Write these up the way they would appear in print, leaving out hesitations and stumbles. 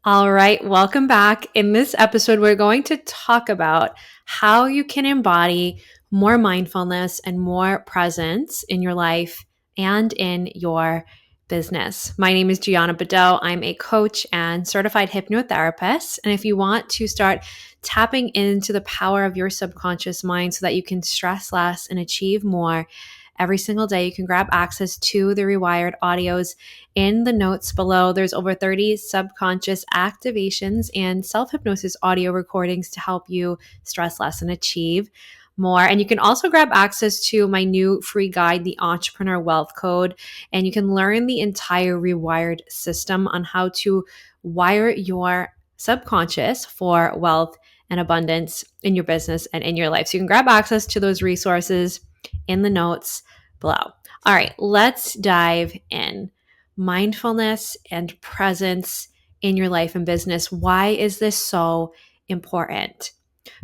All right, welcome back. In this episode, we're going to talk about how you can embody more mindfulness and more presence in your life and in your business. My name is Gianna Badot. I'm a coach and certified hypnotherapist. And if you want to start tapping into the power of your subconscious mind so that you can stress less and achieve more, every single day, you can grab access to the Rewired audios in the notes below. There's over 30 subconscious activations and self-hypnosis audio recordings to help you stress less and achieve more. And you can also grab access to my new free guide, the Entrepreneur Wealth Code, and you can learn the entire Rewired system on how to wire your subconscious for wealth and abundance in your business and in your life. So you can grab access to those resources in the notes below. All right, let's dive in. Mindfulness and presence in your life and business. Why is this so important?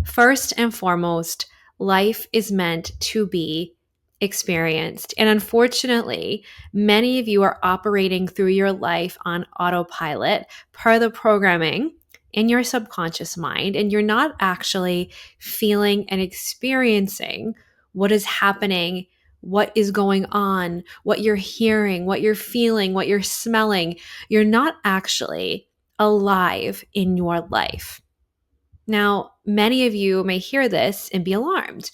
First and foremost, life is meant to be experienced. And unfortunately, many of you are operating through your life on autopilot per the programming in your subconscious mind, and you're not actually feeling and experiencing what is happening, what is going on, what you're hearing, what you're feeling, what you're smelling. You're not actually alive in your life. Now, many of you may hear this and be alarmed.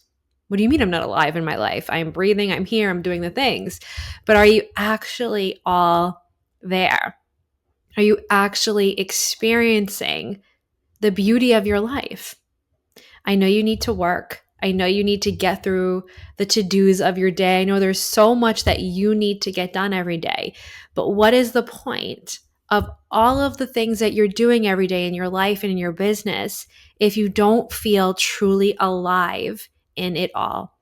What do you mean I'm not alive in my life? I'm breathing, I'm here, I'm doing the things. But are you actually all there? Are you actually experiencing the beauty of your life? I know you need to work. I know you need to get through the to-dos of your day. I know there's so much that you need to get done every day. But what is the point of all of the things that you're doing every day in your life and in your business if you don't feel truly alive in it all?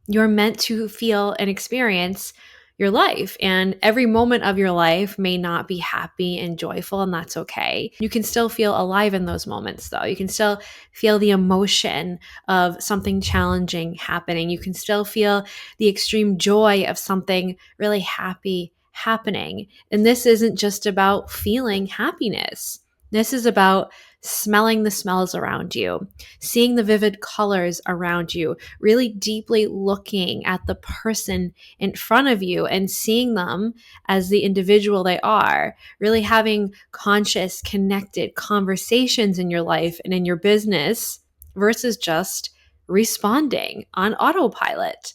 You're meant to feel and experience your life, and every moment of your life may not be happy and joyful, and that's okay. You can still feel alive in those moments, though. You can still feel the emotion of something challenging happening. You can still feel the extreme joy of something really happy happening. And this isn't just about feeling happiness. This is about smelling the smells around you, seeing the vivid colors around you, really deeply looking at the person in front of you and seeing them as the individual they are, really having conscious, connected conversations in your life and in your business versus just responding on autopilot.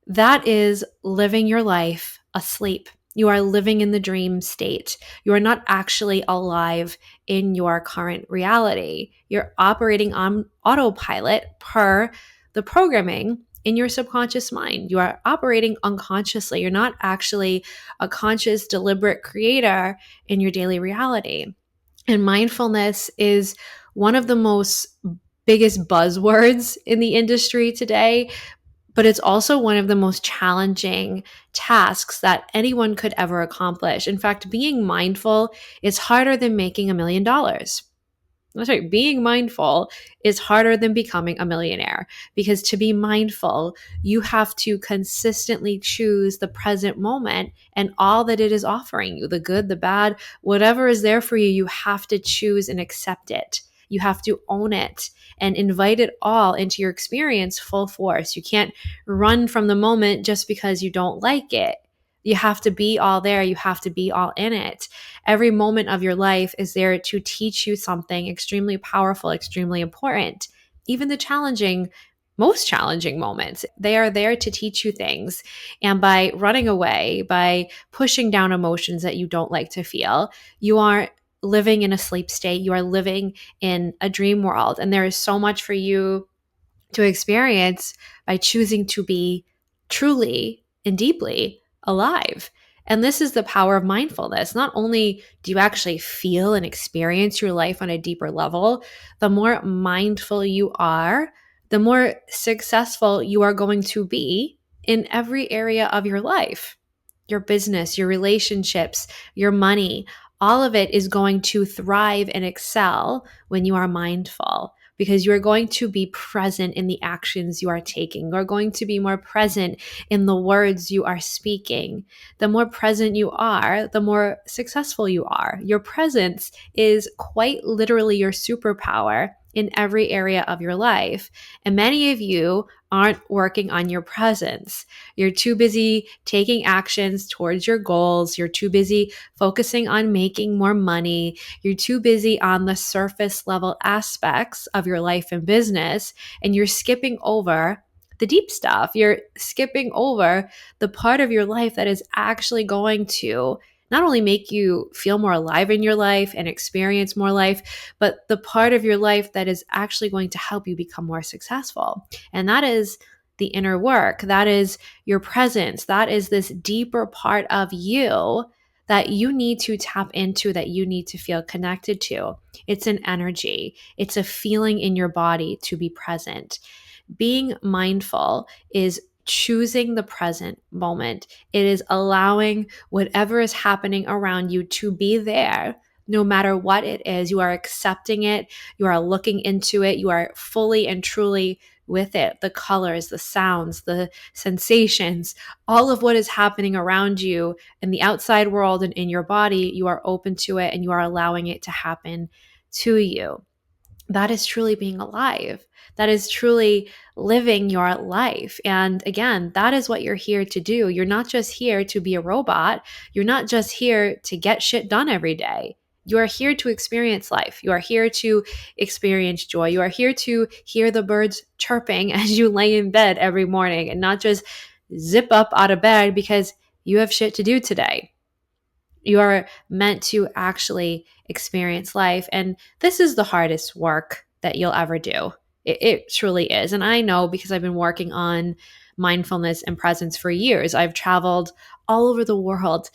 That is living your life asleep. You are living in the dream state. You are not actually alive in your current reality. You're operating on autopilot per the programming in your subconscious mind. You are operating unconsciously. You're not actually a conscious, deliberate creator in your daily reality. And mindfulness is one of the most biggest buzzwords in the industry today, but it's also one of the most challenging tasks that anyone could ever accomplish. In fact, being mindful is harder than making $1 million. That's right. Being mindful is harder than becoming a millionaire, because to be mindful, you have to consistently choose the present moment and all that it is offering you, the good, the bad, whatever is there for you, you have to choose and accept it. You have to own it and invite it all into your experience full force. You can't run from the moment just because you don't like it. You have to be all there. You have to be all in it. Every moment of your life is there to teach you something extremely powerful, extremely important. Even the most challenging moments, they are there to teach you things. And by running away, by pushing down emotions that you don't like to feel, you are living in a sleep state. You are living in a dream world. And there is so much for you to experience by choosing to be truly and deeply alive. And this is the power of mindfulness. Not only do you actually feel and experience your life on a deeper level, the more mindful you are, the more successful you are going to be in every area of your life. Your business, your relationships, your money, all of it is going to thrive and excel when you are mindful. because you're going to be present in the actions you are taking. You're going to be more present in the words you are speaking. The more present you are, the more successful you are. Your presence is quite literally your superpower in every area of your life. And many of you aren't working on your presence. You're too busy taking actions towards your goals. You're too busy focusing on making more money. You're too busy on the surface level aspects of your life and business, and you're skipping over the deep stuff. You're skipping over the part of your life that is actually going to not only make you feel more alive in your life and experience more life, but the part of your life that is actually going to help you become more successful. And that is the inner work. That is your presence. That is this deeper part of you that you need to tap into, that you need to feel connected to. It's an energy. It's a feeling in your body to be present. Being mindful is choosing the present moment. It is allowing whatever is happening around you to be there, no matter what it is. You are accepting it. You are looking into it. You are fully and truly with it. The colors, the sounds, the sensations, all of what is happening around you in the outside world and in your body, you are open to it and you are allowing it to happen to you. That is truly being alive. That is truly living your life. And again, that is what you're here to do. You're not just here to be a robot. You're not just here to get shit done every day. You are here to experience life. You are here to experience joy. You are here to hear the birds chirping as you lay in bed every morning and not just zip up out of bed because you have shit to do today. You are meant to actually experience life. And this is the hardest work that you'll ever do. It truly is. And I know because I've been working on mindfulness and presence for years. I've traveled all over the world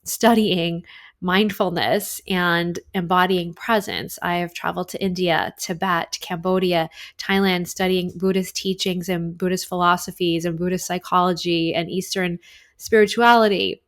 studying mindfulness and embodying presence. I have traveled to India, Tibet, Cambodia, Thailand, studying Buddhist teachings and Buddhist philosophies and Buddhist psychology and Eastern spirituality.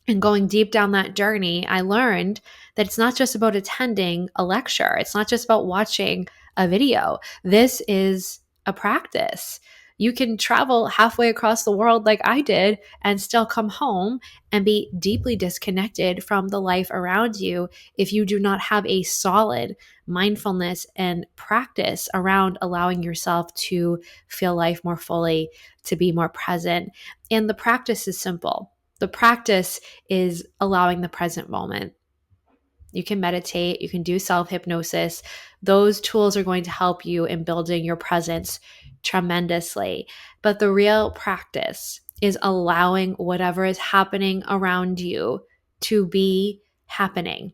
And going deep down that journey, I learned that it's not just about attending a lecture. It's not just about watching a video. This is a practice. You can travel halfway across the world like I did and still come home and be deeply disconnected from the life around you if you do not have a solid mindfulness and practice around allowing yourself to feel life more fully, to be more present. And the practice is simple. The practice is allowing the present moment. You can meditate, you can do self-hypnosis. Those tools are going to help you in building your presence tremendously. But the real practice is allowing whatever is happening around you to be happening,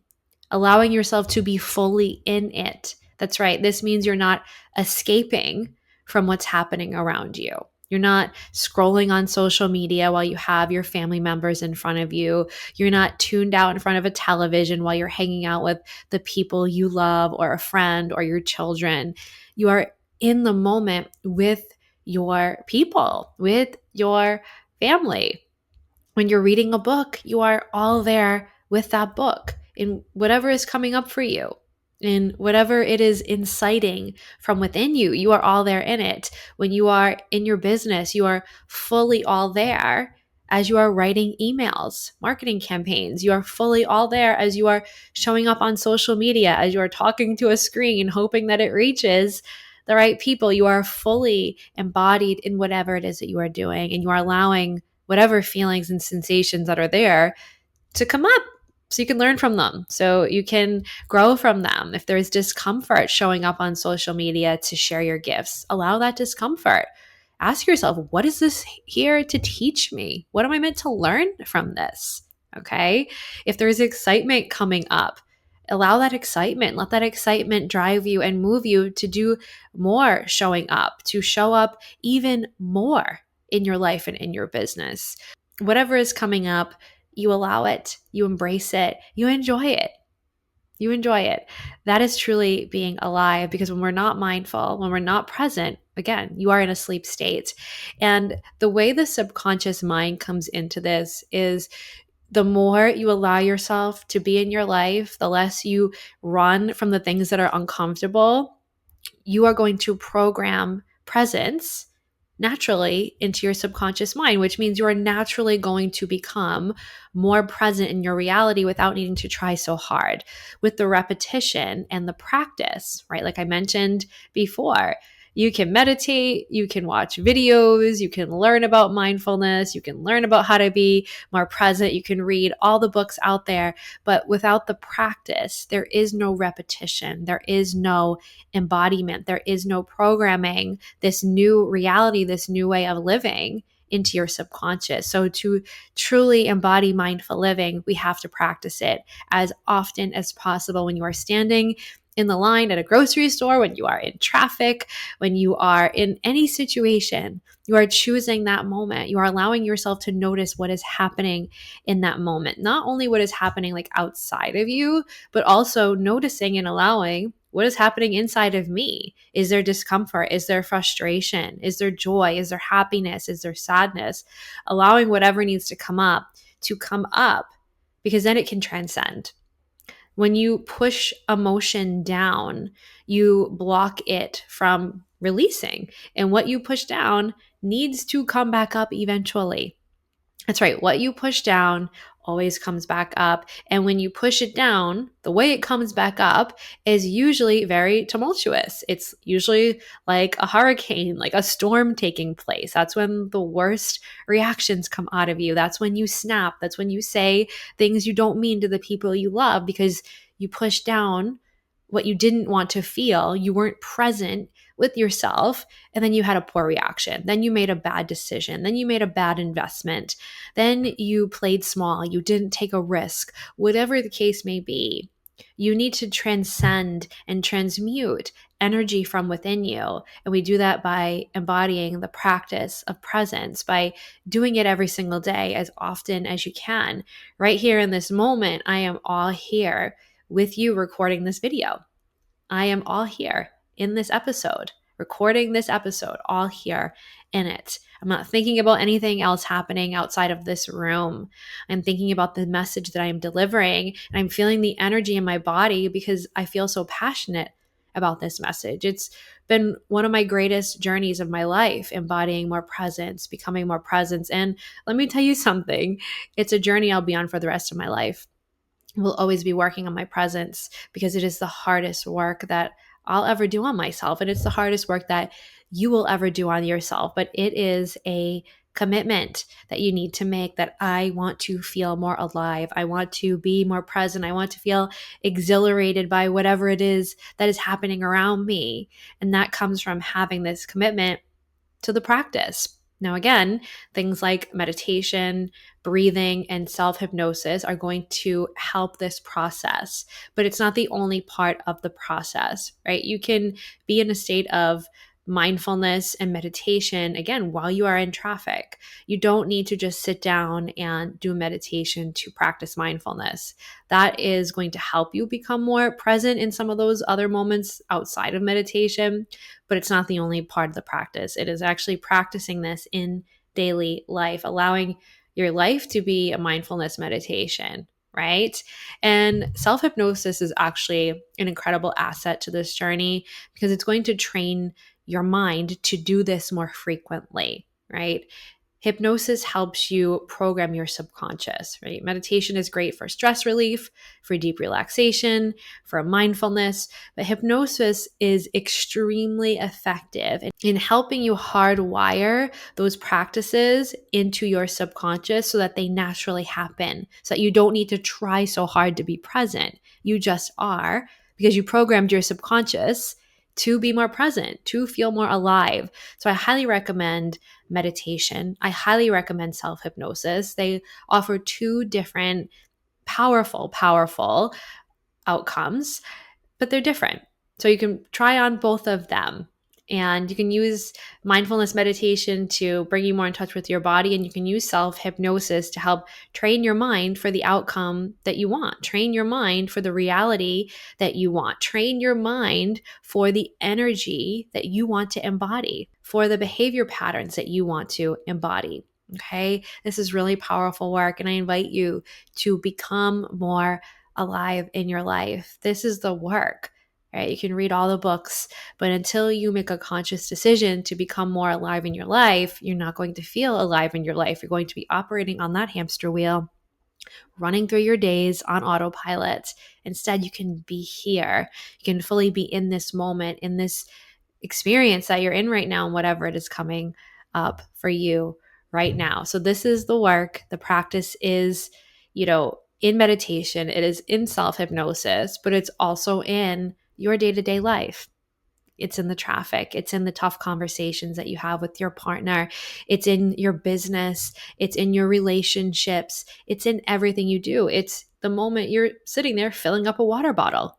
allowing yourself to be fully in it. That's right. This means you're not escaping from what's happening around you. You're not scrolling on social media while you have your family members in front of you. You're not tuned out in front of a television while you're hanging out with the people you love or a friend or your children. You are in the moment with your people, with your family. When you're reading a book, you are all there with that book in whatever is coming up for you. In whatever it is inciting from within you, you are all there in it. When you are in your business, you are fully all there as you are writing emails, marketing campaigns. You are fully all there as you are showing up on social media, as you are talking to a screen, hoping that it reaches the right people. You are fully embodied in whatever it is that you are doing, and you are allowing whatever feelings and sensations that are there to come up so you can learn from them, so you can grow from them. If there's discomfort showing up on social media to share your gifts, allow that discomfort. Ask yourself, what is this here to teach me? What am I meant to learn from this? Okay. If there's excitement coming up, allow that excitement. Let that excitement drive you and move you to do more showing up, to show up even more in your life and in your business. Whatever is coming up, you allow it, you embrace it, you enjoy it. You enjoy it. That is truly being alive, because when we're not mindful, when we're not present, again, you are in a sleep state. And the way the subconscious mind comes into this is the more you allow yourself to be in your life, the less you run from the things that are uncomfortable, you are going to program presence naturally into your subconscious mind, which means you are naturally going to become more present in your reality without needing to try so hard with the repetition and the practice, right? Like I mentioned before, you can meditate, you can watch videos, you can learn about mindfulness, you can learn about how to be more present, you can read all the books out there, but without the practice, there is no repetition, there is no embodiment, there is no programming this new reality, this new way of living into your subconscious. So to truly embody mindful living, we have to practice it as often as possible when you are standing in the line at a grocery store, when you are in traffic, when you are in any situation. You are choosing that moment. You are allowing yourself to notice what is happening in that moment. Not only what is happening like outside of you, but also noticing and allowing what is happening inside of me. Is there discomfort? Is there frustration? Is there joy? Is there happiness? Is there sadness? Allowing whatever needs to come up, because then it can transcend. When you push emotion down, you block it from releasing. And what you push down needs to come back up eventually. That's right. What you push down always comes back up. And when you push it down, the way it comes back up is usually very tumultuous. It's usually like a hurricane, like a storm taking place. That's when the worst reactions come out of you. That's when you snap. That's when you say things you don't mean to the people you love because you push down what you didn't want to feel. You weren't present with yourself, and then you had a poor reaction. Then you made a bad decision. Then you made a bad investment. Then you played small. You didn't take a risk. Whatever the case may be, you need to transcend and transmute energy from within you. And we do that by embodying the practice of presence, by doing it every single day as often as you can. Right here in this moment, I am all here with you recording this video. I am all here in this episode, recording this episode, all here in it. I'm not thinking about anything else happening outside of this room. I'm thinking about the message that I am delivering, and I'm feeling the energy in my body because I feel so passionate about this message. It's been one of my greatest journeys of my life, embodying more presence, becoming more presence. And let me tell you something, it's a journey I'll be on for the rest of my life. Will always be working on my presence because it is the hardest work that I'll ever do on myself. And it's the hardest work that you will ever do on yourself. But it is a commitment that you need to make, that I want to feel more alive. I want to be more present. I want to feel exhilarated by whatever it is that is happening around me. And that comes from having this commitment to the practice. Now, again, things like meditation, breathing, and self-hypnosis are going to help this process, but it's not the only part of the process, right? You can be in a state of mindfulness and meditation, again, while you are in traffic. You don't need to just sit down and do meditation to practice mindfulness. That is going to help you become more present in some of those other moments outside of meditation, but it's not the only part of the practice. It is actually practicing this in daily life, allowing your life to be a mindfulness meditation, right? And self-hypnosis is actually an incredible asset to this journey because it's going to train your mind to do this more frequently, right? Hypnosis helps you program your subconscious, right? Meditation is great for stress relief, for deep relaxation, for mindfulness, but hypnosis is extremely effective in helping you hardwire those practices into your subconscious so that they naturally happen, so that you don't need to try so hard to be present. You just are, because you programmed your subconscious to be more present, to feel more alive. So I highly recommend meditation. I highly recommend self-hypnosis. They offer two different powerful outcomes, but they're different. So you can try on both of them. And you can use mindfulness meditation to bring you more in touch with your body, and you can use self-hypnosis to help train your mind for the outcome that you want. Train your mind for the reality that you want. Train your mind for the energy that you want to embody, for the behavior patterns that you want to embody. Okay, this is really powerful work, and I invite you to become more alive in your life. This is the work. right? You can read all the books, but until you make a conscious decision to become more alive in your life, you're not going to feel alive in your life. You're going to be operating on that hamster wheel, running through your days on autopilot. Instead, you can be here. You can fully be in this moment, in this experience that you're in right now, and whatever it is coming up for you right now. So this is the work. The practice is, in meditation, it is in self-hypnosis, but it's also in your day-to-day life. It's in the traffic. It's in the tough conversations that you have with your partner. It's in your business. It's in your relationships. It's in everything you do. It's the moment you're sitting there filling up a water bottle,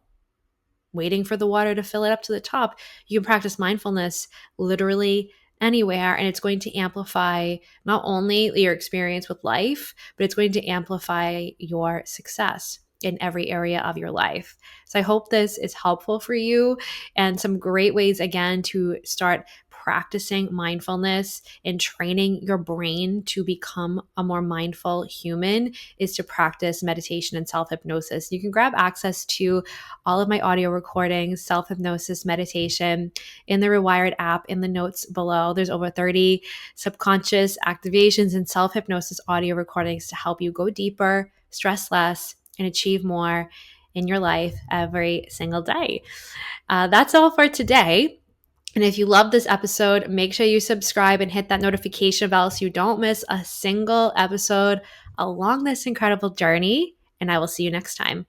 waiting for the water to fill it up to the top. You can practice mindfulness literally anywhere, and it's going to amplify not only your experience with life, but it's going to amplify your success in every area of your life. So I hope this is helpful for you, and some great ways, again, to start practicing mindfulness and training your brain to become a more mindful human is to practice meditation and self-hypnosis. You can grab access to all of my audio recordings, self-hypnosis, meditation in the Rewired app in the notes below. There's over 30 subconscious activations and self-hypnosis audio recordings to help you go deeper, stress less, and achieve more in your life every single day. That's all for today. And if you love this episode, make sure you subscribe and hit that notification bell so you don't miss a single episode along this incredible journey. And I will see you next time.